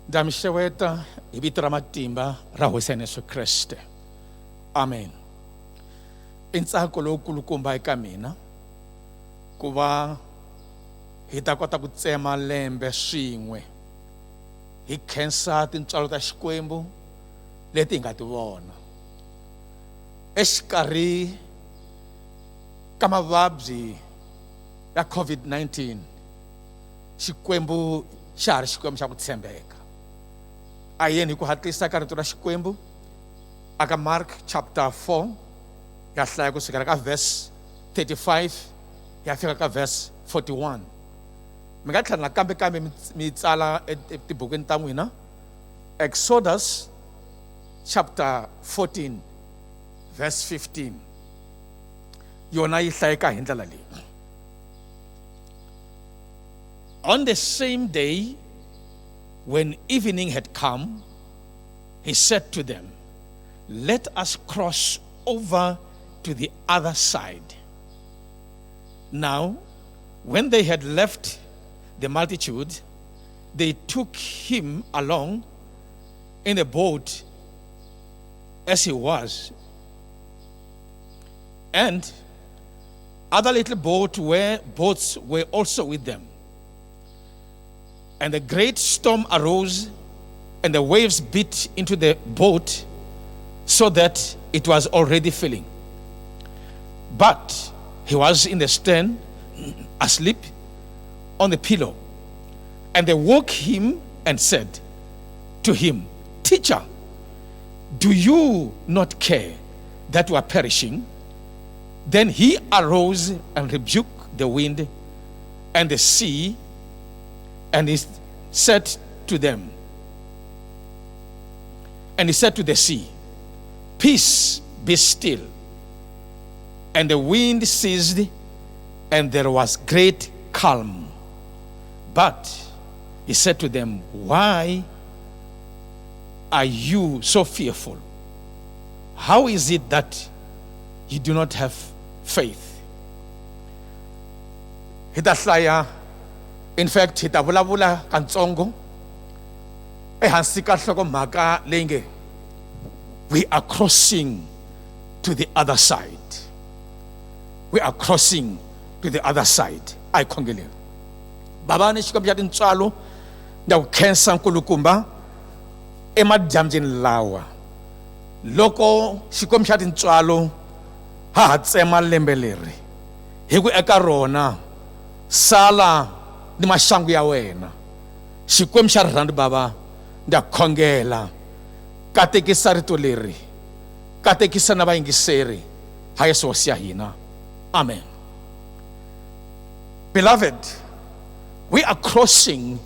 Ndza mi xeweta hi vito ra matimba ra Hosi Yesu Kreste. Amen. I ntsako lowukulukumba eka mina ku va hi ta kota ku tsema lembe swin'we hi khensa tintswalo ta Xikwembu leti hi nga ti vona exikarhi ka mavabyi ya COVID-19. Xikwembu xa ha ri Xikwembu xa ku tshembeka. A yeni hi ku hatlisa ka rito ra Xikwembu aka Mark chapter 4 ya hlaya ku sukela ka verse 35 ya fika ka verse 41. Mi nga tlhela nakambe mi tsala etibukwini ta n'wina Exodus chapter 14 verse 15. Yona yi hlayeka hi ndlela leyi. On the same day, when evening had come, he said to them, "Let us cross over to the other side." Now, when they had left the multitude, they took him along in a boat as he was, and other little boats were also with them. And a great storm arose, and the waves beat into the boat so that it was already filling. But he was in the stern, asleep on the pillow. And they woke him and said to him, "Teacher, do you not care that we are perishing?" Then he arose and rebuked the wind and the sea, and he said to them, and he said to the sea, "Peace, be still." And the wind ceased, and there was great calm. But he said to them, "Why are you so fearful? How is it that you do not have faith?" In fact, hi ta vulavula katsongo ehansi ka nhlokomhaka leyi nge we are crossing to the other side. We are crossing to the other side. A hi khongeleni. Baba ni Xikwembu xa tintswalo ndza ku khensa nkulukumba emadyambyini lawa loko Xikwembu xa tintswalo ha tsema lembe leri hi ku eka rona sala ni maxangu ya wena. Xikwembu xa rirhandzu Baba ndza khongela katekisa rito leri, katekisa na vayingiseri ha Yesu Hosi ya hina. Amen. Beloved, we are crossing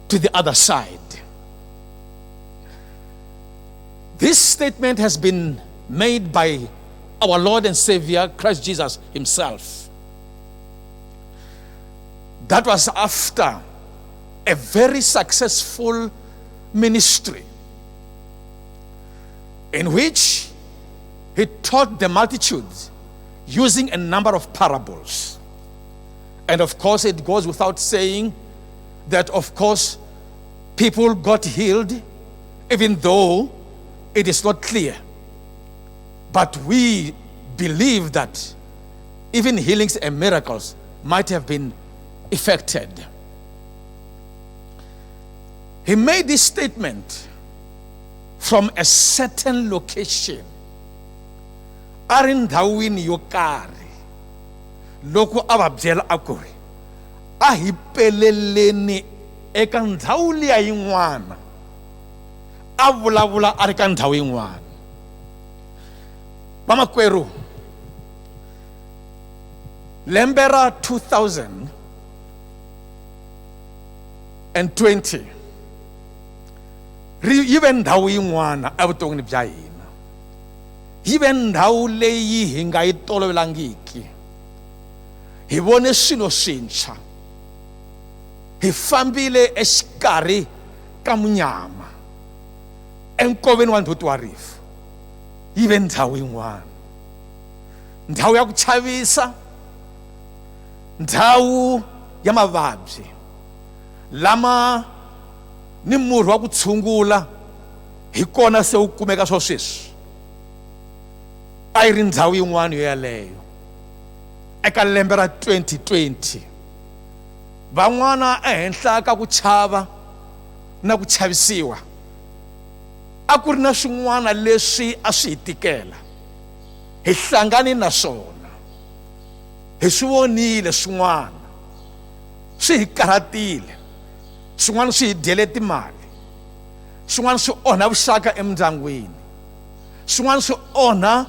to the other side. This statement has been made by our Lord and Savior Christ Jesus himself. That was after a very successful ministry in which he taught the multitudes using a number of parables. And of course, it goes without saying that, of course, people got healed, even though it is not clear. But we believe that even healings and miracles might have been effected. He made this statement from a certain location. Arindhawini yo karhi loko a va byela a ku ri a hi peleleni eka ndhawu liya yin'wana, a vulavula a ri ka ndhawu yin'wana. Vamakwerhu, lembe ra 2020 yi ve ndhawu yin'wana evuton'wini bya hina, yi ve ndhawu leyi hi nga yi tolovelangiki. Hi vone swilo swintshwa, hi fambile exikarhi ka munyama enkoveni wa ndzhuti wa rifu. Yi ve ndhawu yin'wana, ndhawu ya ku chavisa, ndhawu ya mavabyi lama ni murhi wa ku tshungula hi kona se wu kumeka swo sweswi. A yi ri ndhawu yin'wana yo yaleyo eka lembe ra 2020. Van'wana ehenhla ka ku chava na ku chavisiwa a ku ri na swin'wana leswi a swi hi tikela, hi hlangani na swona, hi swi vonile swin'wana swi hi karhatile, swin'wana swi hi dyele timali, swin'wana swi onha vuxaka emindyangwini, swin'wana swi onha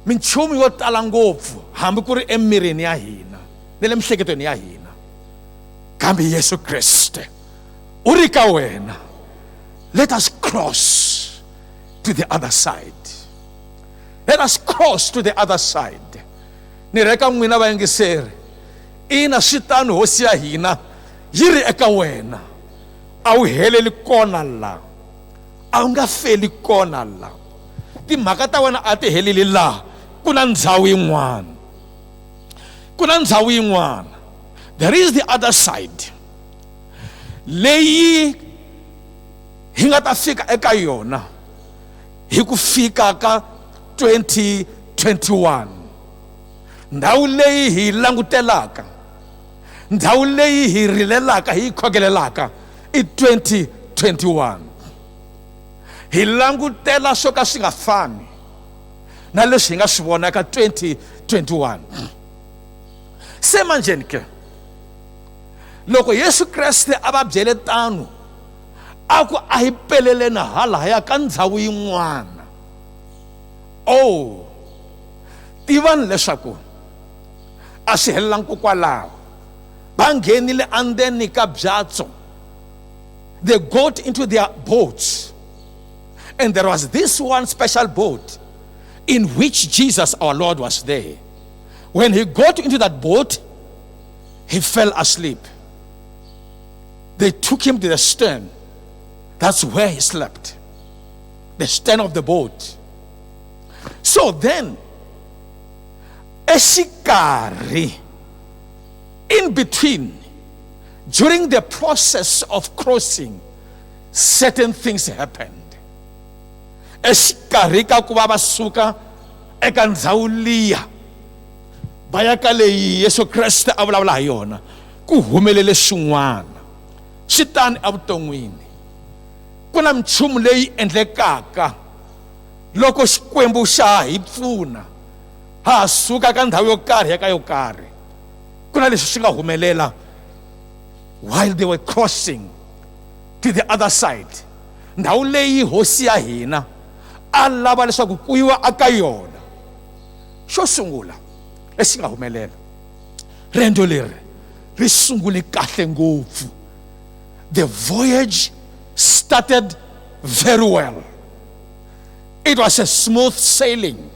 minchumu yo tala ngopfu hambi ku ri emirini ya hina ni le mihleketweni ya hina. Kambe Yesu Kriste u ri ka wena, let us cross to the other side. Let us cross to the other side. Ni reka n'wina vayingiseri, ina switano hosi ya hina yi ri eka wena, a wu heleli kona la, a wu nga feli kona la. Timhaka ta wena a ti heleli la, ku na ndhawu yin'wana, ku na ndhawu yin'wana. There is the other side leyi hi nga ta fika eka yona hi ku fika ka 2021. Ndhawu leyi hi langutelaka, ndhawu leyi hi rilelaka, hi khogelelaka i 2021. Hi langutela swo ka swi nga fani na leswi hi nga swi vona eka 2021. Se manjeni ke loko Yesu Kreste a va byele tano a ku a hi pelele na halaya ka ndhawu yin'wana, tivani leswaku a swi helelangi kokwalaho. Va nghenile andzeni ka byatso, they got into their boats, and there was this one special boat in which Jesus our Lord was there. When he got into that boat, he fell asleep. They took him to the stern. That's where he slept, the stern of the boat. So then, esikari, in between, during the process of crossing, certain things happened. Esikari ka ku va va suka eka ndhawu liya va ya ka leyi Yesu Kreste a vulavula hi yona, ku humelele swin'wana swi tani evuton'wini. Ku na minchumu leyi endlekaka loko Xikwembu xa hi pfuna ha suka ka ndhawu yo karhi eka yo karhi. Ku na leswi swi nga humelela while they were crossing to the other side, ndhawu leyi hosi ya hina a lava leswaku ku yiwa aka yona. Xo sungula lexi nga humelela, riendzo leri ri sungule kahle ngopfu. The voyage started very well. It was a smooth sailing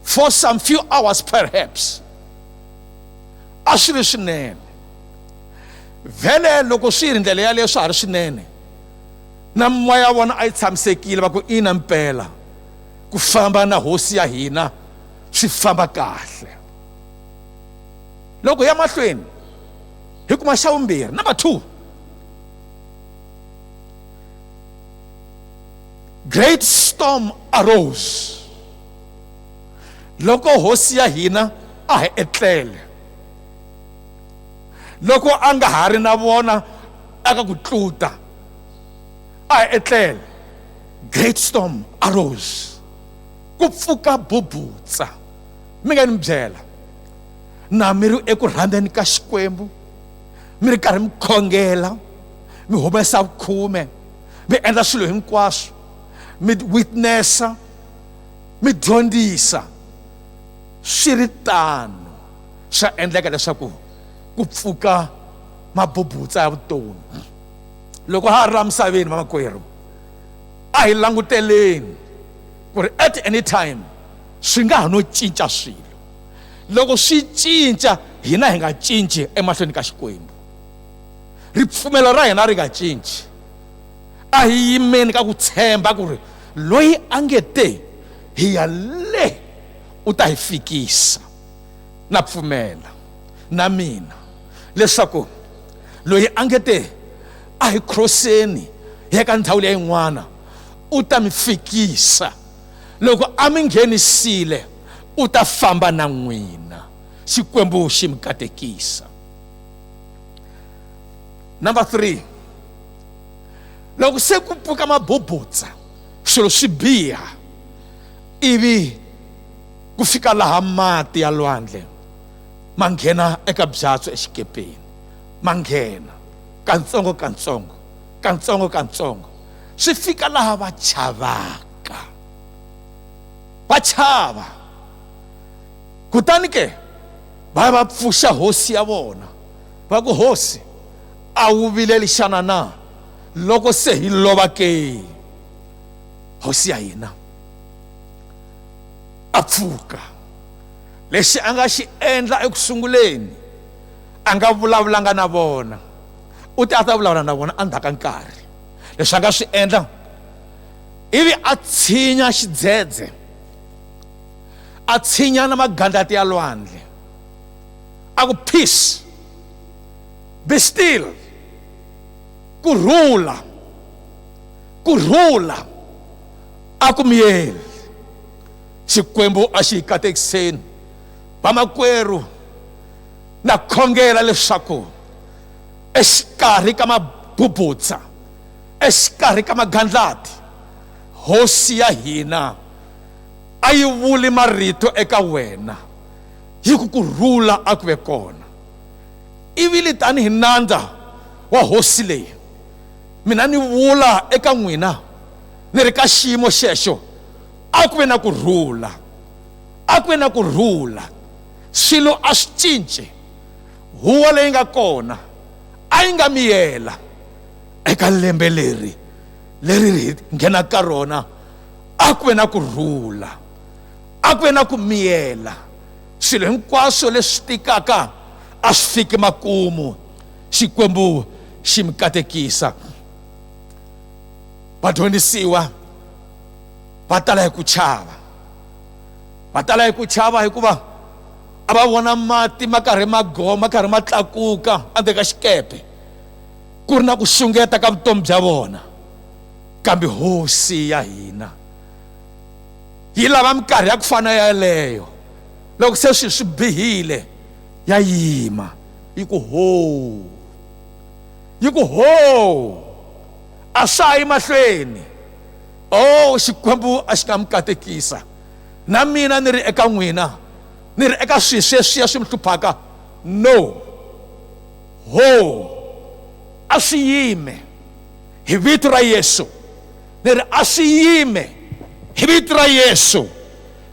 for some few hours perhaps. A swi ri swinene vhele loko swi ri ndlela yaleyo swa ha ri swinene, na moya wa vona a yi tshamisekile, va ku ina mpela ku famba na hosi ya hina swi famba kahle. Loko ya mahlweni hi kuma xa vumbirhi, number 2, great storm arose. Loko hosi ya hina a hi etlele, loko a nga ha ri na vona aka ku tluta, a hi etlele, great storm arose. Ku pfuka bubutsa. Mi nga ni byela na mi ri eku rhandzeni ka Xikwembu, mi ri karhi mi khongela, mi humesa vukhume, mi endla swilo hinkwaswo, mi witnessa, mi dyondzisa, swi ri tano swa endleka leswaku ku pfuka mabubutsa ya vutomi. Loko ha ri la misaveni vamakwerhu, a hi languteleni ku ri at any time swi nga ha no cinca swilo. Loko swi cinca hina hi nga cinci emahlweni ka Xikwembu, ripfumelo ra hina ri nga cinci. A hi yimeni ka ku tshemba ku ri loyi a nge te hi ya le u ta hi fikisa. Na pfumela na mina leswaku loyi a nge te a hi crosseni hi ka ndhawu leyi yin'wana u ta mi fikisa loko a mi nghenisile u ta famba na n'wina Xikwembu xi mi katekisa. Number 3, loko se ku pfuka mabubutsa swilo swi biha ivi ku fika laha mati ya lwandle ma nghena eka byatso exikepeni, ma nghena kantsongo kantsongo kantsongo kantsongo swi fika laha va chavaka, va chava. Kutani ke va pfuxa hosi ya vona va ku, hosi a wu vileli xana na loko se hi lova ke? Hosi ya hina a pfuka. Lexi a nga xi endla ekusunguleni a nga vulavulanga na vona, u ta vulavula na vona endzhaku ka nkarhi. Leswi a nga swi endla ivi a tshinya xidzedze, a tshinya na magandlati ya lwandle, a ku, peace, be still. Kurhula a ku miyeli. Xikwembu a xi hi katekiseni, vamakwerhu na khongela leswaku exikarhi ka mabubutsa, exikarhi ka magandlati, hosi ya hina a yi vuli marito eka wena, hi ku kurhula a ku ve kona. Ivi tanihi nandza wa hosi leyi, mina ni vula eka n'wina ni ri ka xiyimo xexo, a ku ve na kurhula, a ku ve na kurhula. Swilo a swi cince, huwa leyi nga kona a yi nga miyela eka lembe leri hi nghenaka ka rona. A ku ve na kurhula, a ku ve na ku miyela. Swilo hinkwaswo leswi tikaka a swi fiki makumu. Xikwembu xi mi katekisa. Vadyondzisiwa va tala hi ku chava, va tala hi ku chava hikuva a va vona mati ma karhi ma karhi ma tlakuka endzeni ka xikepe, ku ri na ku xungeta ka vutomi bya vona. Kambe hosi ya hina yi lava minkarhi ya ku fana yaleyo, loko se swilo swi bihile ya yima yi ku ho, yi ku ho, a swa yi mahlweni. Xikwembu a xi nga mi katekisa. Na mina ni ri eka n'wina, ni ri eka swilo sweswiya swi mi hluphaka, no, ho, a swi yime hi vito ra Yesu. Ni ri a swi yime hi vito ra Yesu.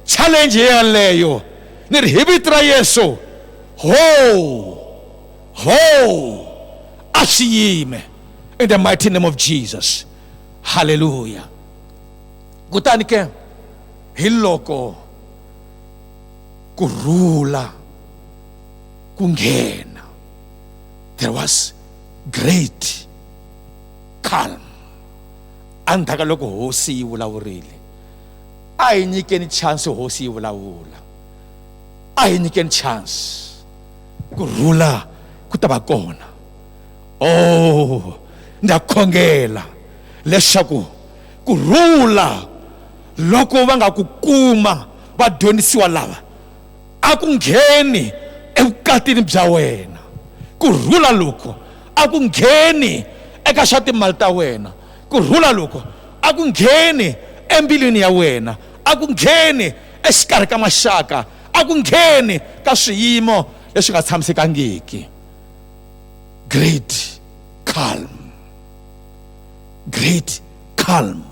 Challenge yaleyo ni ri hi vito ra Yesu, ho, a swi yime in the mighty name of Jesus. Hallelujah. Kutani ke hi loko kurhula ku nghena, there was great calm. Endzhaku ka loko hosi yi vulavurile, a hi nyikeni chance hosi yi vulavula, a hi nyikeni chance. Kurhula ku ta va kona. Ndza khongela leswaku kurhula loko va nga ku kuma vadyondzisiwa lava a ku ngheni evukatini bya wena. Kurhula loko a ku ngheni eka swa timali ta wena. Kurhula loko a ku ngheni embilwini ya wena, a ku ngheni exikarhi ka maxaka, a ku ngheni ka swiyimo leswi nga tshamisekangiki. Great calm, great calm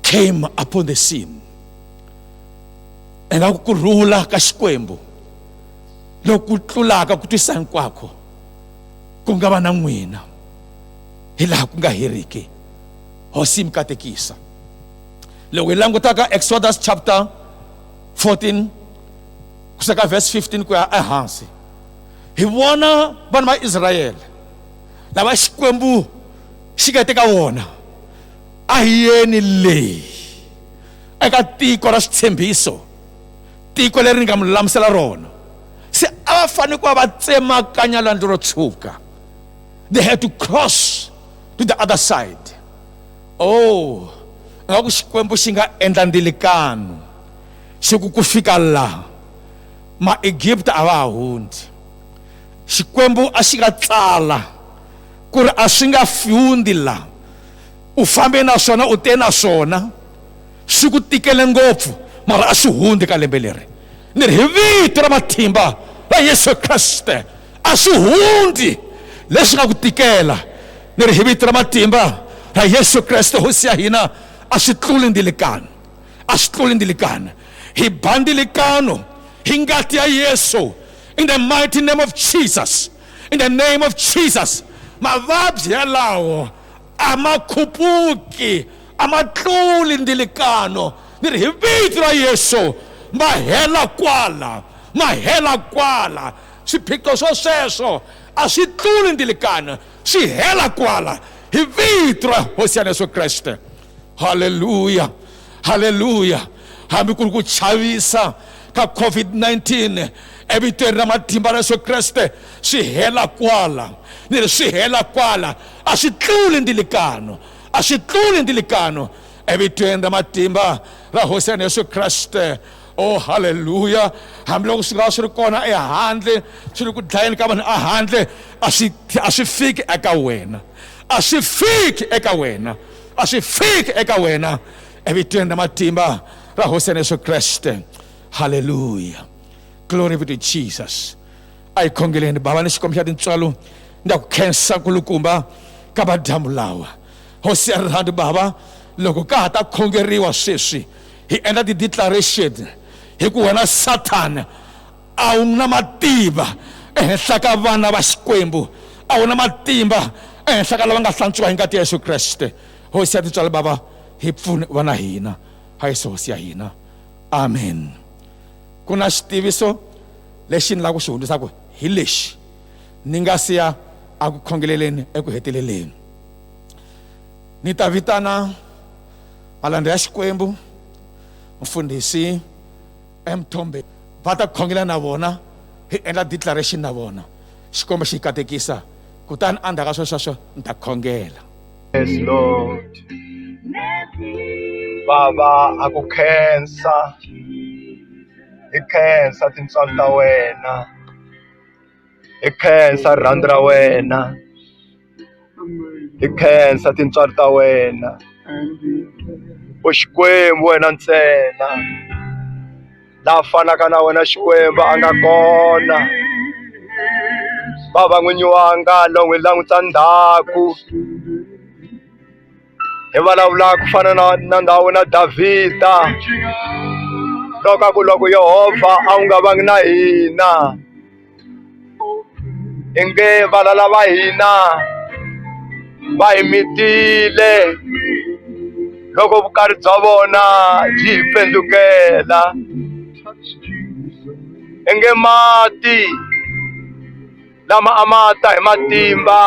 came upon the scene. Engaku kurhula ka Xikwembu loku tlulaka ku twisa hinkwako ku nga va na n'wina hi laha ku nga heriki. Hosi mi katekisa. Loko hi langutaka Exodus chapter 14 kuseka verse 15 ku ya ehansi, hi vona vanhu va Israyele lava Xikwembu xi nga teka vona a hi yeni leyi eka tiko ra switshembiso, tiko leri ni nga mi lulamisela rona. Se a va fanele ku va tsemakanya lwandle ro tshuka they had to cross to the other side. Oh, ngaku Xikwembu xi nga endla ndilikano xi ku fika la ma-Egypt a va ha hundzi. Xikwembu a xi nga tsala ku ri a swi nga hundzi la u fambe na swona u te na swona swi ku tikele ngopfu mara a swi hundzi ka lembe leri. Ni ri hi vito ra matimba ra Yesu Kriste a swi hundzi leswi nga ku tikela. Ni ri hi vito ra matimba ra Yesu Kriste hosi ya hina a swi tluli ndilikano, a swi tluli ndilikano. Hi ba ndilikano hi ngati ya Yesu in the mighty name of Jesus. In the name of Jesus, mavabyi yalawo a ma khupuki, a ma tluli ndilikano. Ni ri hi vito ra Yesu ma hela kwala, ma hela kwala. Swiphiqo swo sweswo a swi tluli ndilikano, swi hela kwala hi vito ra hosi ya Yesu Kriste. Hallelujah, hallelujah. Hambi ku ri ku chavisa ka COVID-19 evitweni ra matimba ra Yesu Kriste swi hela kwala. Ni ri swi hela kwala, a swi tluli ndilikano, a swi tluli ndilikano evitweni ra matimba ra hosi ya Yesu Kriste. Oh hallelujah. Hambi loko swi nga swi ri kona ehandle, swi ri ku dlayeni ka vanhu ehandle, a swi fiki eka wena, a swi fiki eka wena, a swi fiki eka wena evitweni ra matimba ra hosi ya Yesu Kriste. Hallelujah, glory be to Jesus. A hi khongeleni Bava ni xikwembu xa tintswalo na ku khensa kulukumba ka madamu lawa. Hosi ya rirhandzu Bava, loko ka ha ta khongeriwa sweswi hi endla ti-declaration hi ku wena Satan a wu na matimba ehenhla ka vana va Xikwembu, a wu na matimba ehenhla ka lava nga hlantswiwa hi ngati ya Yesu Kriste. Hosi ya tintswalo Bava, hi pfune vana hina, ha Yesu hosi ya hina, amen. Ku na xitiviso lexi ni lava ku xi hundzisaka hi lexi ni nga siya a ku khongeleleni eku heteleleni. Ni ta vitana malandla ya Xikwembu, mfundhisi Mthombe, va ta khongela na vona hi endla declaration na vona, Xikwembu xi katekisa, kutani endzhaku ka sweswo ni ta khongela. Yes, Lord. Baba, aku khensa. I khensa tintswalo ta wena. I khensa rhandzu ra wena. I khensa tintswalo ta wena. U Xikwembu wena ntsena. La fanaka na wena Xikwembu a nga kona. Baba n'winyi wanga loko hi langutisa ndhaku hi vulavula ku fana na ndhawu na Davhida, loko a ku loko Yehovha a wu nga vangi na hina, i nge valala va hina va hi mitile loko vukarhi bya vona byi hi pendzukela. I nge mati lama a ma ta hi matimba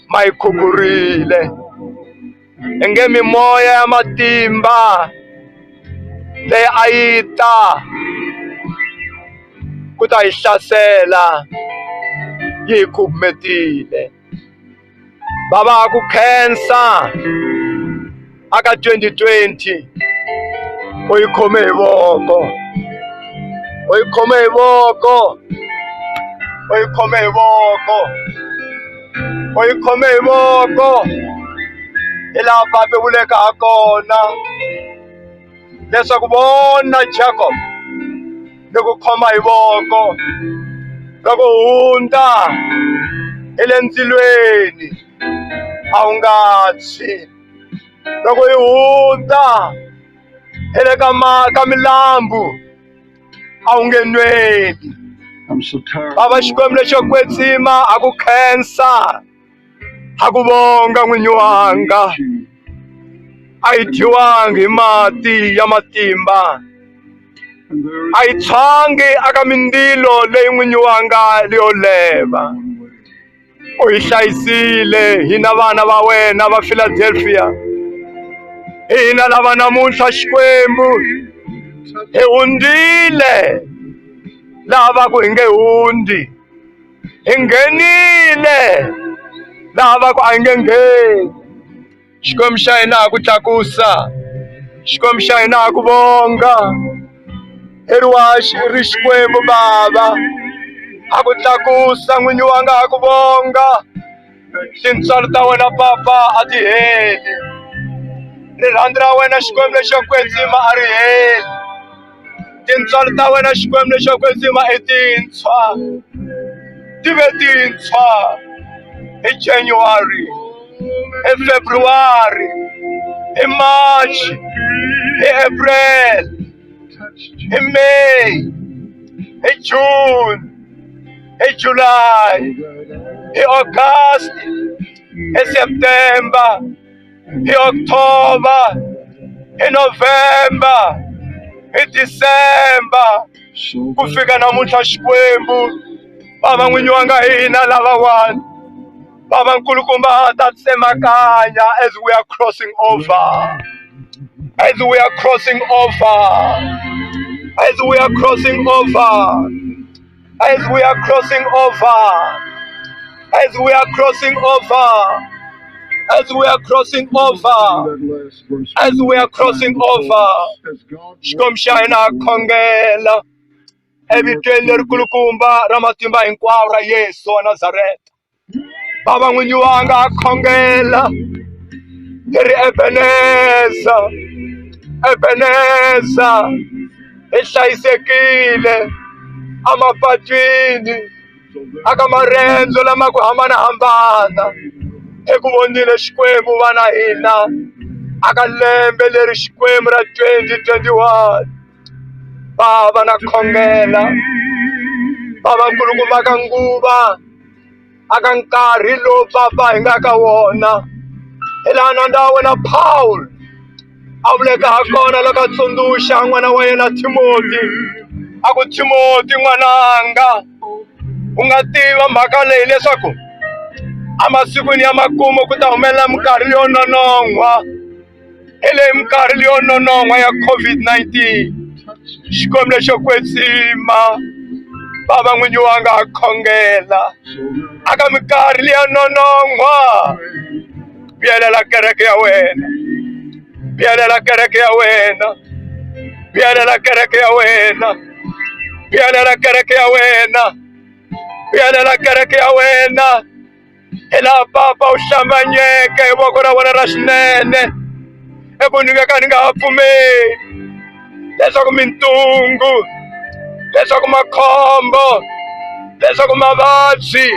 ma hi khukhurile, i nge mimoya ya matimba leyi a yi ta ku ta hi hlasela yi hi khukhmetile. Baba ku khensa aka 2020 u yi khome hi voko, u yi khome hi voko, u yi khome hi voko, u yi khome hi voko hi laha Papa vuleka ha kona leswaku vona Jacob ni ku khoma hi voko loko hundza hi le ndzilweni a wu nga tshwi, loko hi hundza hi le ka milambu a wu nge nweli. Baba Xikwembu lexo kwetsima a ku khensa, a ku vonga n'winyi wanga, a hi dyiwangi hi mati ya matimba, a hi tshwangi aka mindilo leyi n'winyi wanga leyo leva. U hi hlayisile hina vana va wena va Philadelphia, hina lava namuntlha Xikwembu hi hundzile lava ku hi nge hundi, hi nghenile lava ku a hi nge ngheni. Xikwembu xa hina ha ku tlakusa, Xikwembu xa hina ha ku vonga. I ri Xikwembu Baba, ha ku tlakusa n'winyi wanga, ha ku vonga. Tintswalo ta wena Papa a ti heli, rirhandzu ra wena Xikwembu lexo kwetsima a ri heli. Tintswalo ta wena Xikwembu lexo kwetsima i tintshwa, ti ve tintshwa hi January, hi February, hi March, hi April, hi May, hi June, hi July, hi August, hi September, hi October, hi November, hi December, ku fika namuntlha Xikwembu. Baba n'winyi wa nga hina lavawani, Baba nkulukumba ta tsemakanya as we are crossing over, as we are crossing over, as we are crossing over, as we are crossing over, as we are crossing over, as we are crossing over, as we are crossing over. Xikwembu xa hina ha khongela evitweni lerikulukumba ra matimba hinkwawo ra Yesu wa Nazareta. Baba n'winyi wanga ha khongela hi ri Ebeneza, Ebeneza hi hlayisekile amapatwini aka marendzo lama ku hambanahambana. Hi ku vonile Xikwembu vana hina aka lembe leri Xikwembu ra 2021. Baba na khongela, Baba nkulukumba ka nguva aka nkarhi lowu Papa hi nga ka wona, hi laha na ndhawu wena Paul a vuleka ha kona loko a tsundzuxa n'wana wa yena Timoti, a ku Timoti n'wananga, u nga tiva mhaka leyi leswaku amasikwini ya makumu ku ta humelela minkarhi leyo nonon'wa, hi leyi minkarhi leyo nonon'wa ya COVID-19. Xikwembu lexo kwetsima, Baba n'winyi wanga ha khongela aka minkarhi leya nonon'wa, byelela kereke ya wena, byelela kereke ya wena, byelela kereke ya wena, byelela kereke ya wena, byelela kereke ya wena. Hi laha Papa u hlambanyeke hi voko ra wena ra xinene, eku nyikeka ni nga ha pfumeli leswaku mintungu, leswaku makhombo, leswaku mavabyi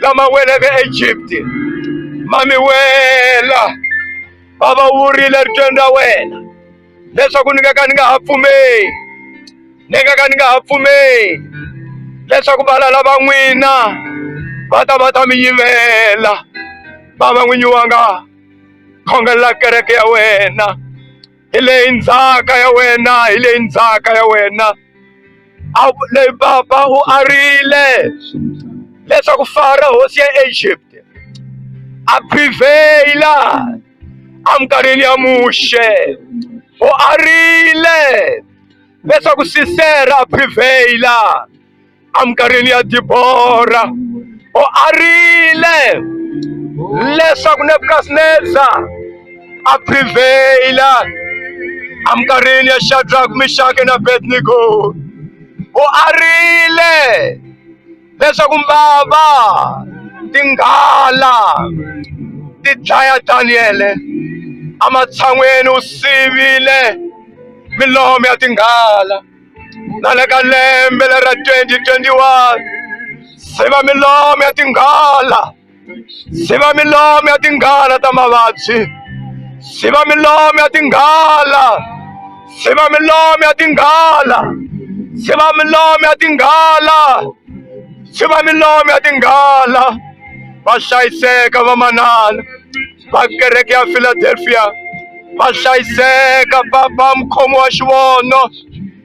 lama weleke Egypt ma mi wela. Baba u vurile rityeni ra wena leswaku ni nga ha pfumeli, ni nga ha pfumeli leswaku valala va n'wina va ta mi yivela. Baba n'winyi wanga, khongela kereke ya wena, hi leyi ndzhaka ya wena, hi leyi ndzhaka ya wena leyi Papa u arile leswaku Farao hosi ya Egypt a prevaila aminkarhini ya Muxe. U arile leswaku Sisera a prevaila aminkarhini ya Dibora. U arile leswaku Nebukadnezar a prevaila aminkarhini ya Shadrach, Meshach na Abednego. U arile leswaku Baba tinghala ti dlaya Daniele amatshan'weni. U sivile milomo ya tinghala na le ka lembe ra 2021. Siva milomo ya tinghala, siva milomo ya tinghala ta mavabyi, siva milomo ya tinghala, siva milomo ya tinghala, siva milomo ya tinghala, siva milomo ya tinghala. Va hlayiseka vamanana va kereke ya Philadelphia, va hlayiseka Papa mukhomi wa xivono,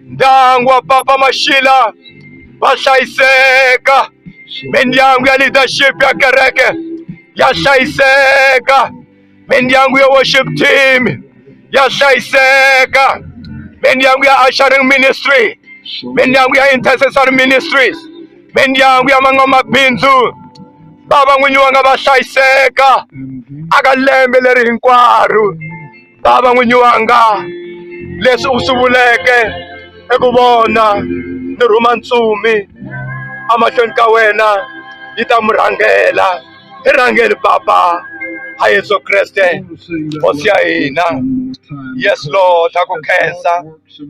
ndyangu wa Papa Mashila va hlayiseka, mindyangu ya leadership ya kereke ya hlayiseka, mindyangu ya worship team ya hlayiseka, mindyangu ya ushering ministry, mindyangu ya intercessory ministries mindyangu ya van'wamabindzu Baba n'winyi wa nga va hlayiseka aka lembe leri hinkwaro Baba n'winyi wanga leswi u swi vuleke eku vona ni rhuma ntsumi amahlweni ka wena yi ta mu rhangela hi rhangeli Papa ha Yesu Kreste hosi ya hina. Yes Lord, ha ku khensa.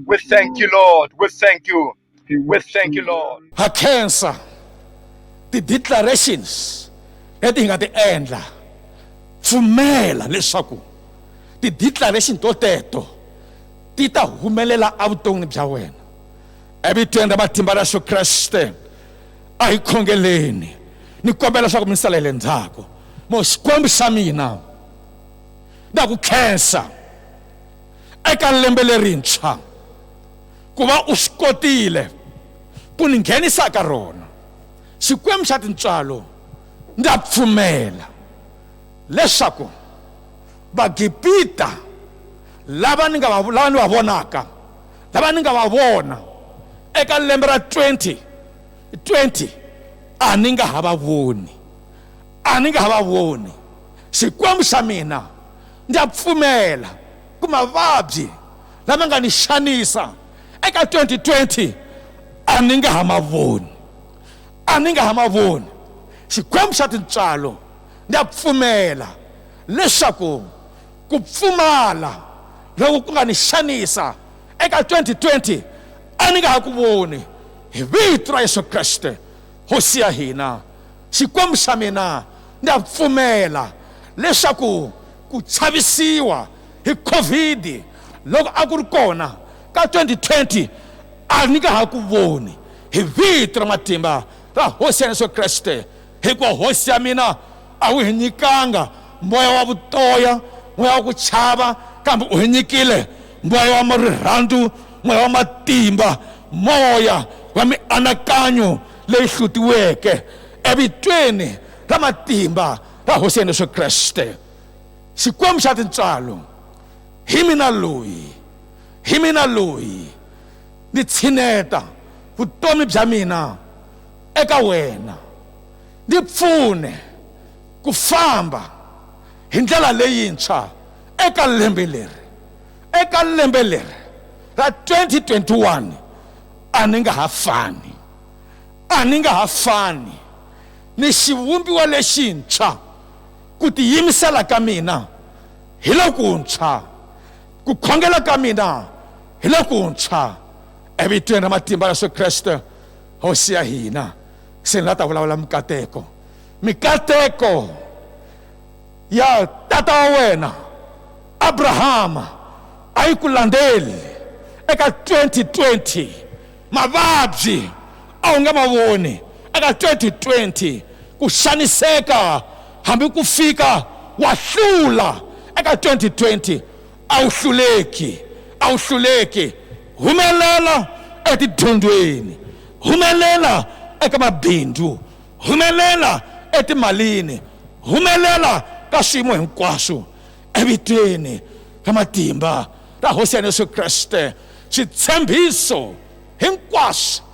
We thank you Lord, we thank you, we thank you Lord. Ha khensa ti-declarations leti hi nga ti endla, pfumela leswaku ti-declaration teto ti ta humelela evuton'wini bya wena evitweni ra matimba ra Yesu Kreste. A hi khongeleni ni kombela leswaku mi sala le ndzhaku mo xikwembu xa mina na ku khensa eka lembe lerintshwa ku va u swi kotile ku ni nghenisa ka rona xikwembu xa tintswalo. Ndza pfumela leswaku vagibita lava ni va vonaka, lava ni nga va vona eka lembe ra 2020 a ni nga ha va voni, a ni nga ha va voni. Xikwembu xa mina ndza pfumela ku mavabyi lama nga ni xanisa eka 2020 a ni nga ha ma voni, a ni nga ha ma voni. Xikwembu xa tintswalo ndza pfumela leswaku ku pfumala loko ku nga ni xanisa eka 2020 a ni nga ha ku voni hi vito ra Yesu Kreste hosi ya hina. Xikwembu xa mina ndza pfumela leswaku ku chavisiwa hi COVID loko a ku ri kona ka 2020 a ni nga ha ku voni hi vito ra matimba ra hosi ya Yesu Kreste. Hikuva hosi ya mina a wu hi nyikanga moya wa vutoya, moya wa ku chava, kambe u hi nyikile moya wa rirhandzu, moya wa matimba, moya wa mianakanyo leyi hlutiweke evitweni ra matimba ra hosi ya Yesu Kreste. Xikwembu xa tintswalo hi mina loyi ni tshineta vutomi bya mina eka wena. Ni pfune ku famba hi ndlela leyintshwa eka lembe leri ra 2021. A ni nga ha fani ni xivumbiwa lexintshwa. Ku tiyimisela ka mina hi lokuntshwa, ku khongela ka mina hi lokuntshwa evitweni ra matimba ra Yesu Kreste hosi ya hina. Se ni la ta vulavula mikateko ya tata wa wena Abrahama a yi ku landzeli eka 2020. Mavabyi a wu nga ma voni eka 2020. Ku xaniseka hambi ku fika wa hlula eka 2020. A wu hluleki. Humelela etidyondweni, humelela eka mabindzu, humelela etimalini, humelela ka swiyimo hinkwaswo evitweni ra matimba ra hosi ya Yesu Kreste. Switshembiso hinkwaswo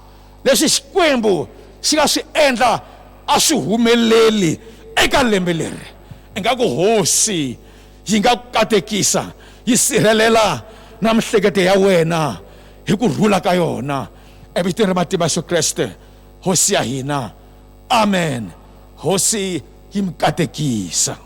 leswi Xikwembu xi nga swi endla a swi humeleli eka lembe leri. Ingaku hosi yi nga katekisa, yi sirhelela na mihleketo ya wena hi ku rhula ka yona evitweni ra matimba ya Yesu Kreste hosi ya hina. Amen. Hosi yi mi katekisa.